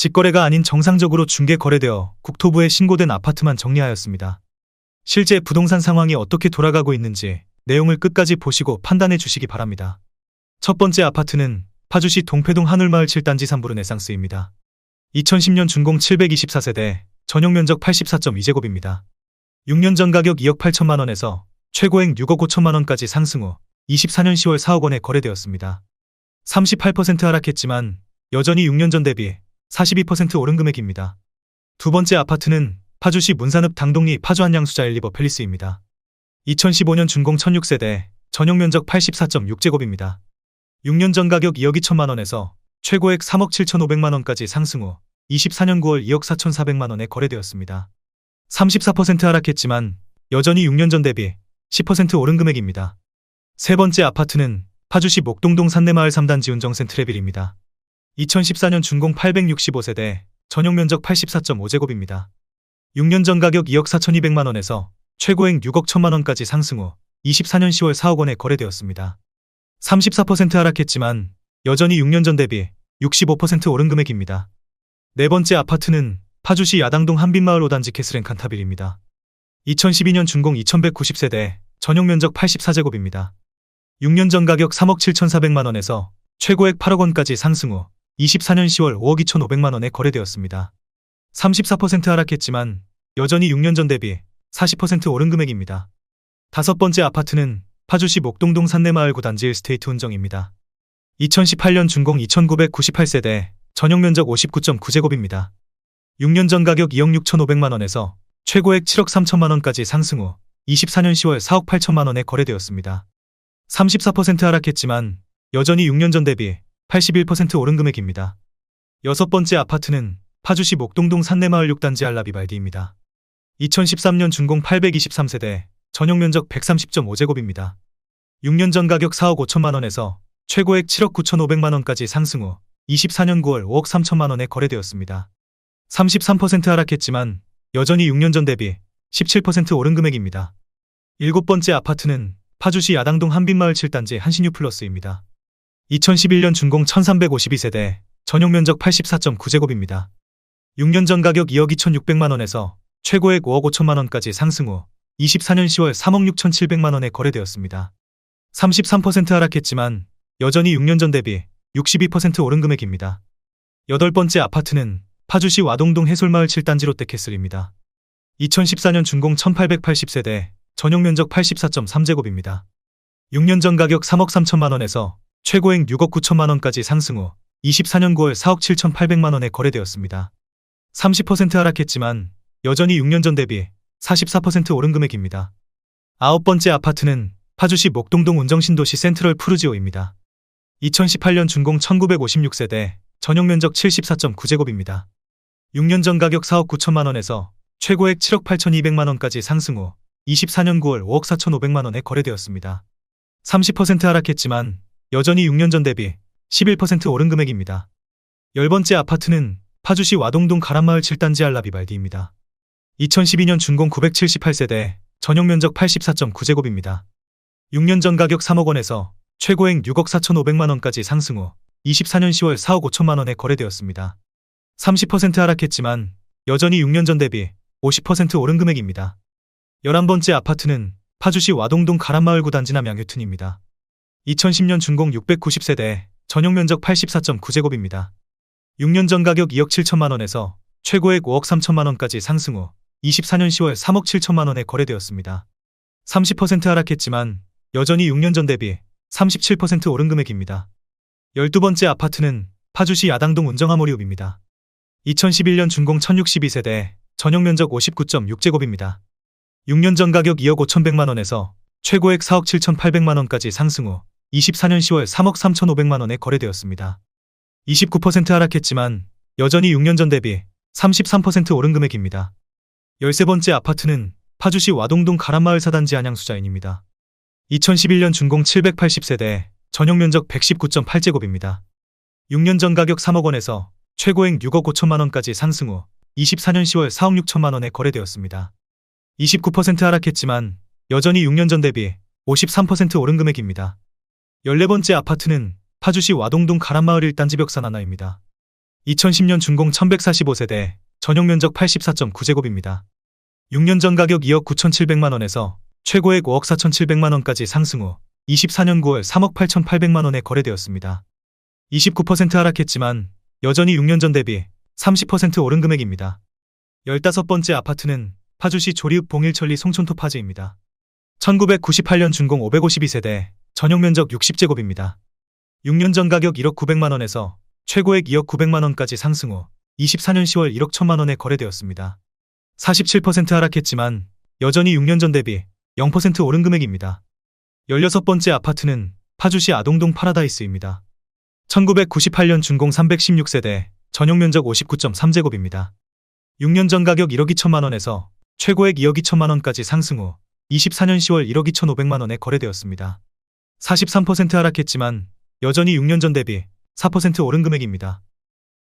직거래가 아닌 정상적으로 중개 거래되어 국토부에 신고된 아파트만 정리하였습니다. 실제 부동산 상황이 어떻게 돌아가고 있는지 내용을 끝까지 보시고 판단해 주시기 바랍니다. 첫 번째 아파트는 파주시 동패동 한울마을 7단지 3부르 네상스입니다. 2010년 준공 724세대, 전용 면적 84.2제곱입니다. 6년 전 가격 2억 8천만 원에서 최고액 6억 5천만 원까지 상승 후 24년 10월 4억 원에 거래되었습니다. 38% 하락했지만 여전히 6년 전 대비 42% 오른 금액입니다. 두 번째 아파트는 파주시 문산읍 당동리 파주 한양수자 엘리버 팰리스입니다. 2015년 준공 1006세대, 전용 면적 84.6제곱입니다. 6년 전 가격 2억 2천만 원에서 최고액 3억 7천5백만 원까지 상승 후 24년 9월 2억 4천4백만 원에 거래되었습니다. 34% 하락했지만 여전히 6년 전 대비 10% 오른 금액입니다. 세 번째 아파트는 파주시 목동동 산내마을 3단지 운정센 트레빌입니다. 2014년 준공 865세대, 전용 면적 84.5제곱입니다. 6년 전 가격 2억 4천2백만 원에서 최고액 6억 1천만 원까지 상승 후 24년 10월 4억 원에 거래되었습니다. 34% 하락했지만 여전히 6년 전 대비 65% 오른 금액입니다. 네 번째 아파트는 파주시 야당동 한빛마을 5단지 캐슬앤 칸타빌입니다. 2012년 준공 2190세대, 전용 면적 84제곱입니다. 6년 전 가격 3억 7천4백만 원에서 최고액 8억 원까지 상승 후 24년 10월 5억 2천5백만 원에 거래되었습니다. 34% 하락했지만 여전히 6년 전 대비 40% 오른 금액입니다. 다섯 번째 아파트는 파주시 목동동 산내마을 9단지 일스테이트 운정입니다. 2018년 준공 2998세대, 전용 면적 59.9제곱입니다. 6년 전 가격 2억 6천5백만 원에서 최고액 7억 3천만 원까지 상승 후 24년 10월 4억 8천만 원에 거래되었습니다. 34% 하락했지만 여전히 6년 전 대비 81% 오른 금액입니다. 여섯 번째 아파트는 파주시 목동동 산내마을 6단지 알라비발디입니다. 2013년 준공 823세대, 전용 면적 130.5제곱입니다. 6년 전 가격 4억 5천만 원에서 최고액 7억 9천5백만 원까지 상승 후 24년 9월 5억 3천만 원에 거래되었습니다. 33% 하락했지만 여전히 6년 전 대비 17% 오른 금액입니다. 일곱 번째 아파트는 파주시 야당동 한빛마을 7단지 한신유 플러스입니다. 2011년 준공 1352세대, 전용 면적 84.9제곱입니다. 6년 전 가격 2억 2천6백만 원에서 최고액 5억 5천만 원까지 상승 후 24년 10월 3억 6천7백만 원에 거래되었습니다. 33% 하락했지만 여전히 6년 전 대비 62% 오른 금액입니다. 여덟 번째 아파트는 파주시 와동동 해솔마을 7단지 롯데캐슬입니다. 2014년 준공 1880세대, 전용 면적 84.3제곱입니다. 6년 전 가격 3억 3천만 원에서 최고액 6억 9천만 원까지 상승 후 24년 9월 4억 7천8백만 원에 거래되었습니다. 30% 하락했지만 여전히 6년 전 대비 44% 오른 금액입니다. 아홉 번째 아파트는 파주시 목동동 운정신도시 센트럴 푸르지오입니다. 2018년 준공 1956세대, 전용 면적 74.9제곱입니다. 6년 전 가격 4억 9천만 원에서 최고액 7억 8천2백만 원까지 상승 후 24년 9월 5억 4천5백만 원에 거래되었습니다. 30% 하락했지만 여전히 6년 전 대비 11% 오른 금액입니다. 열 번째 아파트는 파주시 와동동 가람마을 7단지 알라비발디입니다. 2012년 준공 978세대, 전용 면적 84.9제곱입니다. 6년 전 가격 3억 원에서 최고액 6억 4천5백만 원까지 상승 후 24년 10월 4억 5천만 원에 거래되었습니다. 30% 하락했지만 여전히 6년 전 대비 50% 오른 금액입니다. 11번째 아파트는 파주시 와동동 가람마을 9단지 남양휴튼입니다. 2010년 준공 690세대, 전용 면적 84.9제곱입니다. 6년 전 가격 2억 7천만 원에서 최고액 5억 3천만 원까지 상승 후 24년 10월 3억 7천만 원에 거래되었습니다. 30% 하락했지만 여전히 6년 전 대비 37% 오른 금액입니다. 12번째 아파트는 파주시 야당동 운정아모리읍입니다. 2011년 준공 1062세대, 전용 면적 59.6제곱입니다. 6년 전 가격 2억 5천백만 원에서 최고액 4억 7천8백만 원까지 상승 후 24년 10월 3억 3천5백만 원에 거래되었습니다. 29% 하락했지만 여전히 6년 전 대비 33% 오른 금액입니다. 13번째 아파트는 파주시 와동동 가람마을 4단지 한양수자인입니다. 2011년 준공 780세대, 전용 면적 119.8제곱입니다. 6년 전 가격 3억 원에서 최고액 6억 5천만 원까지 상승 후 24년 10월 4억 6천만 원에 거래되었습니다. 29% 하락했지만 여전히 6년 전 대비 53% 오른 금액입니다. 14번째 아파트는 파주시 와동동 가람마을 1단지 벽산 하나입니다. 2010년 준공 1145세대, 전용 면적 84.9제곱입니다. 6년 전 가격 2억 9,700만원에서 최고액 5억 4,700만원까지 상승 후 24년 9월 3억 8,800만원에 거래되었습니다. 29% 하락했지만 여전히 6년 전 대비 30% 오른 금액입니다. 15번째 아파트는 파주시 조리읍 봉일천리 송촌토 파즈입니다. 1998년 준공 552세대, 전용 면적 60제곱입니다. 6년 전 가격 1억 900만원에서 최고액 2억 900만원까지 상승 후 24년 10월 1억 1000만원에 거래되었습니다. 47% 하락했지만 여전히 6년 전 대비 0% 오른 금액입니다. 16번째 아파트는 파주시 아동동 파라다이스입니다. 1998년 준공 316세대, 전용 면적 59.3제곱입니다. 6년 전 가격 1억 2천만원에서 최고액 2억 2천만원까지 상승 후 24년 10월 1억 2,500만원에 거래되었습니다. 43% 하락했지만 여전히 6년 전 대비 4% 오른 금액입니다.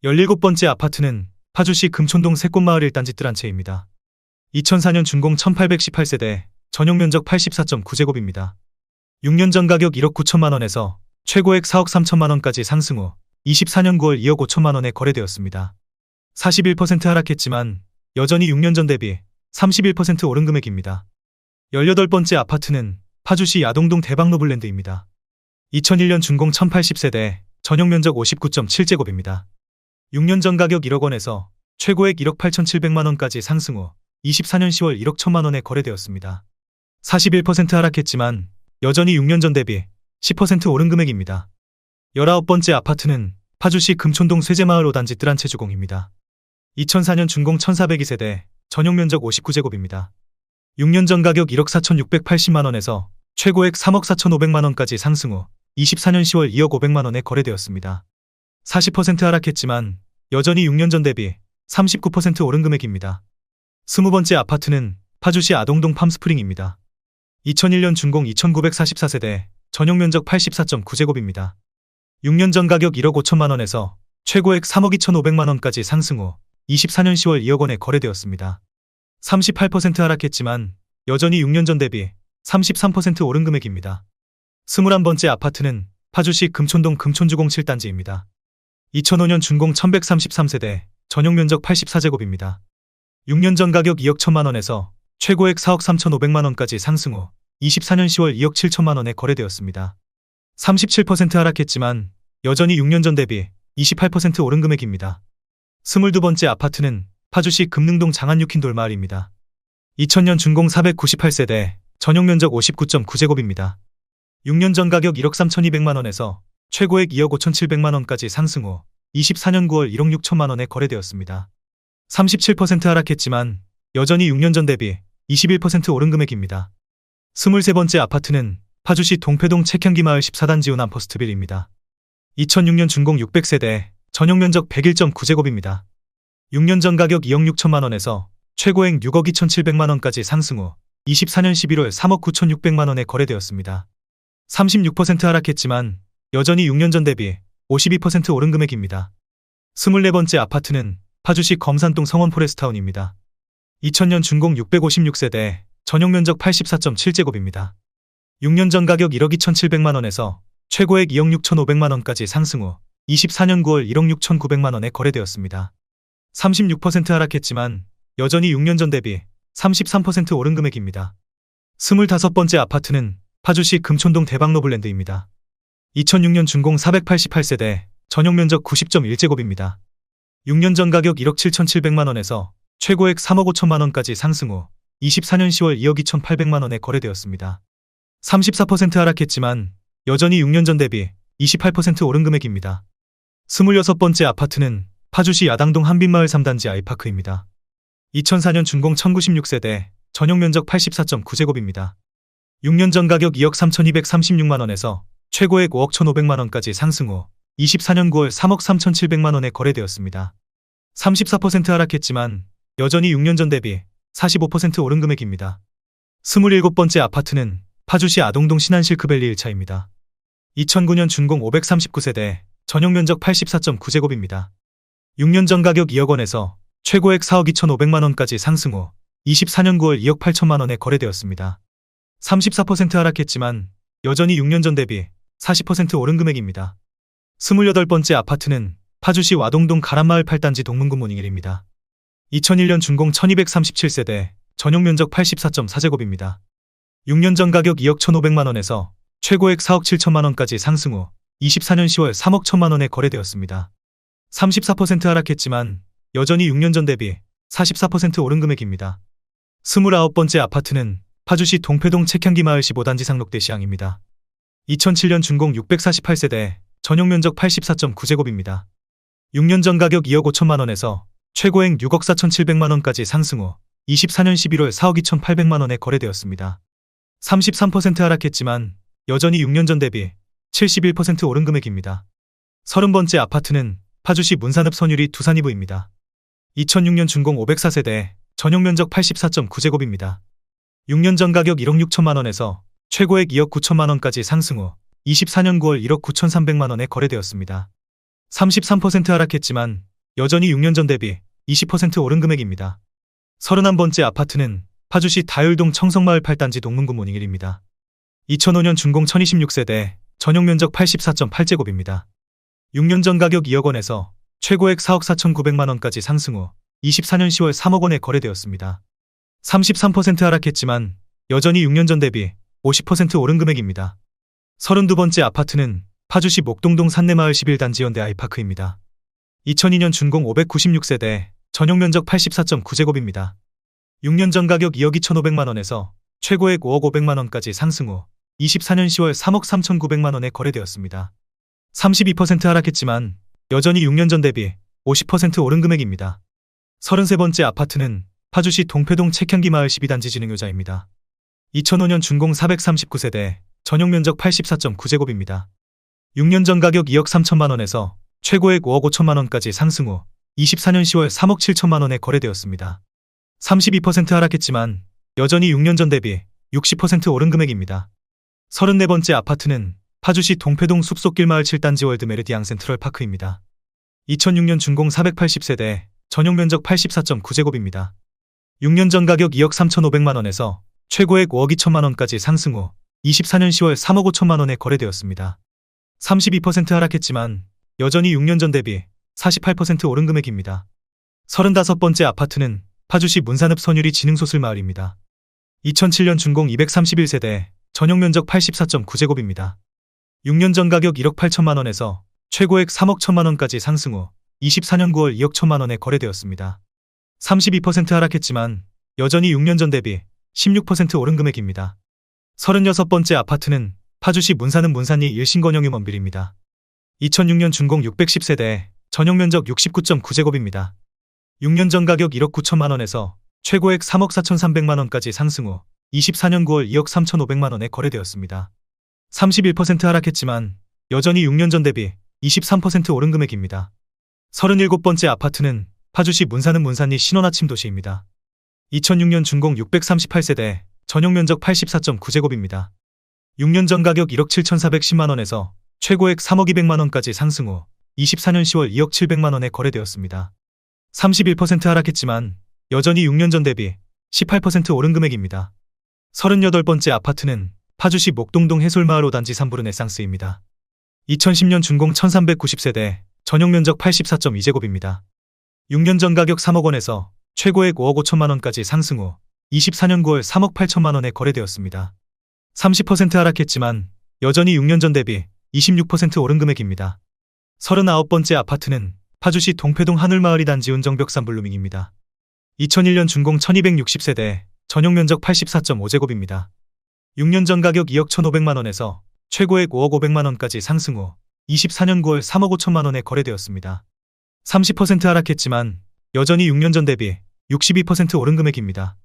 17번째 아파트는 파주시 금촌동 새꽃마을 1단지 뜰한채입니다. 2004년 준공 1818세대, 전용 면적 84.9제곱입니다. 6년 전 가격 1억 9천만원에서 최고액 4억 3천만원까지 상승 후 24년 9월 2억 5천만원에 거래되었습니다. 41% 하락했지만 여전히 6년 전 대비 31% 오른 금액입니다. 18번째 아파트는 파주시 야동동 대박노블랜드입니다. 2001년 준공 1080세대, 전용 면적 59.7제곱입니다. 6년 전 가격 1억 원에서 최고액 1억 8,700만원까지 상승 후 24년 10월 1억 1천만원에 거래되었습니다. 41% 하락했지만 여전히 6년 전 대비 10% 오른 금액입니다. 19번째 아파트는 파주시 금촌동 쇠제마을 5단지 뜰한채 주공입니다. 2004년 준공 1402세대, 전용 면적 59제곱입니다. 6년 전 가격 1억 4,680만원에서 최고액 3억 4,500만원까지 상승 후 24년 10월 2억 500만원에 거래되었습니다. 40% 하락했지만 여전히 6년 전 대비 39% 오른 금액입니다. 20번째 아파트는 파주시 아동동 팜스프링입니다. 2001년 준공 2944세대, 전용 면적 84.9제곱입니다. 6년 전 가격 1억 5천만원에서 최고액 3억 2,500만원까지 상승 후 24년 10월 2억 원에 거래되었습니다. 38% 하락했지만 여전히 6년 전 대비 33% 오른 금액입니다. 21번째 아파트는 파주시 금촌동 금촌주공 7단지입니다. 2005년 준공 1133세대, 전용 면적 84제곱입니다. 6년 전 가격 2억 1천만원에서 최고액 4억 3,500만원까지 상승 후 24년 10월 2억 7천만원에 거래되었습니다. 37% 하락했지만 여전히 6년 전 대비 28% 오른 금액입니다. 22번째 아파트는 파주시 금능동 장안육힌 돌마을입니다. 2000년 준공 498세대, 전용 면적 59.9제곱입니다. 6년 전 가격 1억 3,200만원에서 최고액 2억 5,700만원까지 상승 후 24년 9월 1억 6천만원에 거래되었습니다. 37% 하락했지만 여전히 6년 전 대비 21% 오른 금액입니다. 23번째 아파트는 파주시 동패동 책향기마을 14단지 운암퍼스트빌입니다. 2006년 준공 600세대, 전용 면적 101.9제곱입니다. 6년 전 가격 2억 6천만원에서 최고액 6억 2,700만원까지 상승 후 24년 11월 3억 9,600만원에 거래되었습니다. 36% 하락했지만 여전히 6년 전 대비 52% 오른 금액입니다. 24번째 아파트는 파주시 검산동 성원 포레스타운입니다. 2000년 준공 656세대, 전용 면적 84.7제곱입니다. 6년 전 가격 1억 2,700만원에서 최고액 2억 6,500만원까지 상승 후 24년 9월 1억 6,900만원에 거래되었습니다. 36% 하락했지만 여전히 6년 전 대비 33% 오른 금액입니다. 25번째 아파트는 파주시 금촌동 대박노블랜드입니다. 2006년 준공 488세대, 전용 면적 90.1제곱입니다. 6년 전 가격 1억 7,700만원에서 최고액 3억 5천만원까지 상승 후 24년 10월 2억 2,800만원에 거래되었습니다. 34% 하락했지만 여전히 6년 전 대비 28% 오른 금액입니다. 26번째 아파트는 파주시 야당동 한빛마을 3단지 아이파크입니다. 2004년 준공 1096세대, 전용 면적 84.9제곱입니다. 6년 전 가격 2억 3,236만원에서 최고액 5억 1,500만원까지 상승 후 24년 9월 3억 3,700만원에 거래되었습니다. 34% 하락했지만 여전히 6년 전 대비 45% 오른 금액입니다. 27번째 아파트는 파주시 아동동 신안실크밸리 1차입니다. 2009년 준공 539세대, 전용 면적 84.9제곱입니다. 6년 전 가격 2억 원에서 최고액 4억 2,500만원까지 상승 후 24년 9월 2억 8천만원에 거래되었습니다. 34% 하락했지만 여전히 6년 전 대비 40% 오른 금액입니다. 28번째 아파트는 파주시 와동동 가란마을 8단지 동문굿모닝일입니다. 2001년 준공 1237세대, 전용 면적 84.4제곱입니다. 6년 전 가격 2억 1,500만원에서 최고액 4억 7천만원까지 상승 후 24년 10월 3억 1천만원에 거래되었습니다. 34% 하락했지만 여전히 6년 전 대비 44% 오른 금액입니다. 29번째 아파트는 파주시 동패동 책향기 마을 15단지 상록대 시향입니다. 2007년 준공 648세대, 전용 면적 84.9제곱입니다. 6년 전 가격 2억 5천만원에서 최고액 6억 4천7백만원까지 상승 후 24년 11월 4억 2천8백만원에 거래되었습니다. 33% 하락했지만 여전히 6년 전 대비 71% 오른 금액입니다. 30번째 아파트는 파주시 문산읍 선유리 두산이브입니다. 2006년 준공 504세대, 전용 면적 84.9제곱입니다. 6년 전 가격 1억 6천만원에서 최고액 2억 9천만원까지 상승 후 24년 9월 1억 9천3백만원에 거래되었습니다. 33% 하락했지만 여전히 6년 전 대비 20% 오른 금액입니다. 31번째 아파트는 파주시 다율동 청성마을 8단지 동문굿모닝일입니다. 2005년 준공 1026세대, 전용 면적 84.8제곱입니다. 6년 전 가격 2억 원에서 최고액 4억 4천9백만원까지 상승 후 24년 10월 3억 원에 거래되었습니다. 33% 하락했지만 여전히 6년 전 대비 50% 오른 금액입니다. 32번째 아파트는 파주시 목동동 산내마을 11단지 현대 아이파크입니다. 2002년 준공 596세대, 전용 면적 84.9제곱입니다. 6년 전 가격 2억 2천5백만원에서 최고액 5억 5백만원까지 상승 후 24년 10월 3억 3천9백만원에 거래되었습니다. 32% 하락했지만 여전히 6년 전 대비 50% 오른 금액입니다. 33번째 아파트는 파주시 동패동 책향기 마을 12단지 진흥효자입니다. 2005년 준공 439세대, 전용 면적 84.9제곱입니다. 6년 전 가격 2억 3천만원에서 최고액 5억 5천만원까지 상승 후 24년 10월 3억 7천만원에 거래되었습니다. 32% 하락했지만 여전히 6년 전 대비 60% 오른 금액입니다. 34번째 아파트는 파주시 동패동 숲속길 마을 7단지 월드 메르디앙 센트럴파크입니다. 2006년 준공 480세대, 전용 면적 84.9제곱입니다. 6년 전 가격 2억 3천5백만원에서 최고액 5억 2천만원까지 상승 후 24년 10월 3억 5천만원에 거래되었습니다. 32% 하락했지만 여전히 6년 전 대비 48% 오른 금액입니다. 35번째 아파트는 파주시 문산읍 선유리 진흥소슬 마을입니다. 2007년 준공 231세대, 전용 면적 84.9제곱입니다. 6년 전 가격 1억 8천만원에서 최고액 3억 1천만원까지 상승 후 24년 9월 2억 1천만원에 거래되었습니다. 32% 하락했지만 여전히 6년 전 대비 16% 오른 금액입니다. 36번째 아파트는 파주시 문산읍 문산리 일신건영유 먼빌입니다. 2006년 준공 610세대, 전용 면적 69.9제곱입니다. 6년 전 가격 1억 9천만원에서 최고액 3억 4천3백만원까지 상승 후 24년 9월 2억 3천5백만원에 거래되었습니다. 31% 하락했지만 여전히 6년 전 대비 23% 오른 금액입니다. 37번째 아파트는 파주시 문산읍 문산리 신원아침 도시입니다. 2006년 준공 638세대, 전용 면적 84.9제곱입니다. 6년 전 가격 1억 7천4백십만원에서 최고액 3억 2백만원까지 상승 후 24년 10월 2억 7백만원에 거래되었습니다. 31% 하락했지만 여전히 6년 전 대비 18% 오른 금액입니다. 38번째 아파트는 파주시 목동동 해솔마을 5단지 삼부르네상스입니다. 2010년 준공 1390세대, 전용 면적 84.2제곱입니다. 6년 전 가격 3억 원에서 최고액 5억 5천만원까지 상승 후 24년 9월 3억 8천만원에 거래되었습니다. 30% 하락했지만 여전히 6년 전 대비 26% 오른 금액입니다. 39번째 아파트는 파주시 동패동 하늘마을 2단지 은정벽 산블루밍입니다. 2001년 준공 1260세대, 전용 면적 84.5제곱입니다. 6년 전 가격 2억 1,500만원에서 최고액 5억 5백만원까지 상승 후 24년 9월 3억 5천만원에 거래되었습니다. 30% 하락했지만 여전히 6년 전 대비 62% 오른 금액입니다.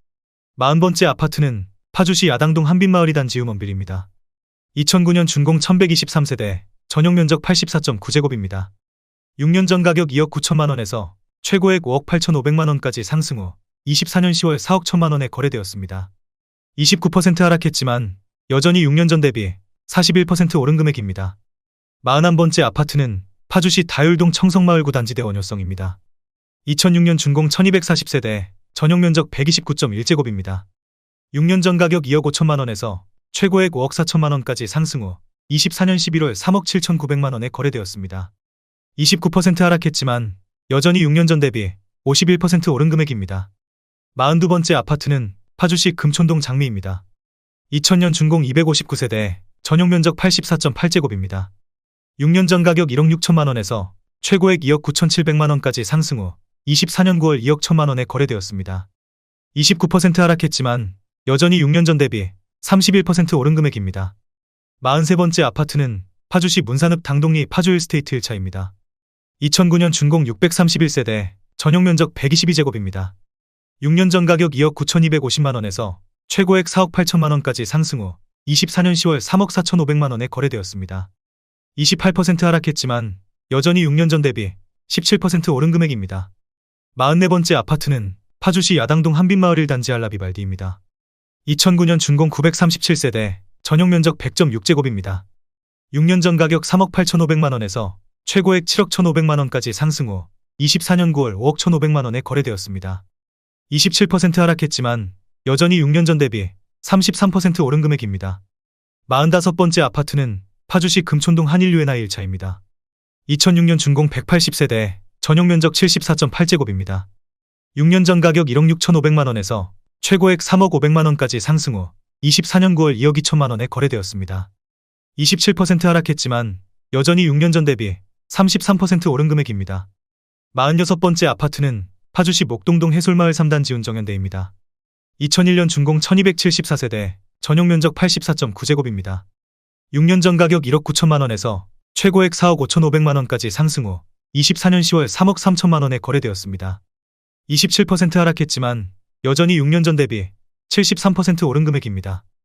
40번째 아파트는 파주시 야당동 한빛마을 2단지 유먼빌입니다. 2009년 준공 1123세대, 전용 면적 84.9제곱입니다. 6년 전 가격 2억 9천만원에서 최고액 5억 8천5백만원까지 상승 후 24년 10월 4억 1천만원에 거래되었습니다. 29% 하락했지만 여전히 6년 전 대비 41% 오른 금액입니다. 41번째 아파트는 파주시 다율동 청성마을 9단지 대원효성입니다. 2006년 준공 1240세대, 전용 면적 129.1제곱입니다. 6년 전 가격 2억 5천만원에서 최고액 5억 4천만원까지 상승 후 24년 11월 3억 7천9백만원에 거래되었습니다. 29% 하락했지만 여전히 6년 전 대비 51% 오른 금액입니다. 42번째 아파트는 파주시 금촌동 장미입니다. 2000년 준공 259세대, 전용 면적 84.8제곱입니다. 6년 전 가격 1억 6천만 원에서 최고액 2억 9천7백만 원까지 상승 후 24년 9월 2억 1천만 원에 거래되었습니다. 29% 하락했지만 여전히 6년 전 대비 31% 오른 금액입니다. 43번째 아파트는 파주시 문산읍 당동리 파주힐스테이트 1차입니다. 2009년 준공 631세대, 전용 면적 122제곱입니다. 6년 전 가격 2억 9천2백오십만 원에서 최고액 4억 8천만 원까지 상승 후 24년 10월 3억 4천5백만 원에 거래되었습니다. 28% 하락했지만 여전히 6년 전 대비 17% 오른 금액입니다. 44번째 아파트는 파주시 야당동 한빛마을 1단지 알라비발디입니다. 2009년 준공 937세대, 전용 면적 100.6제곱입니다. 6년 전 가격 3억 8천5백만 원에서 최고액 7억 1,500만 원까지 상승 후 24년 9월 5억 1,500만 원에 거래되었습니다. 27% 하락했지만 여전히 6년 전 대비 33% 오른 금액입니다. 45번째 아파트는 파주시 금촌동 한일유엔아이 1차입니다. 2006년 준공 180세대, 전용 면적 74.8제곱입니다. 6년 전 가격 1억 6천5백만 원에서 최고액 3억 5백만 원까지 상승 후 24년 9월 2억 2천만 원에 거래되었습니다. 27% 하락했지만 여전히 6년 전 대비 33% 오른 금액입니다. 46번째 아파트는 파주시 목동동 해솔마을 3단지 운정현대입니다. 2001년 준공 1274세대, 전용 면적 84.9제곱입니다. 6년 전 가격 1억 9천만 원에서 최고액 4억 5천5백만 원까지 상승 후 24년 10월 3억 3천만 원에 거래되었습니다. 27% 하락했지만 여전히 6년 전 대비 73% 오른 금액입니다.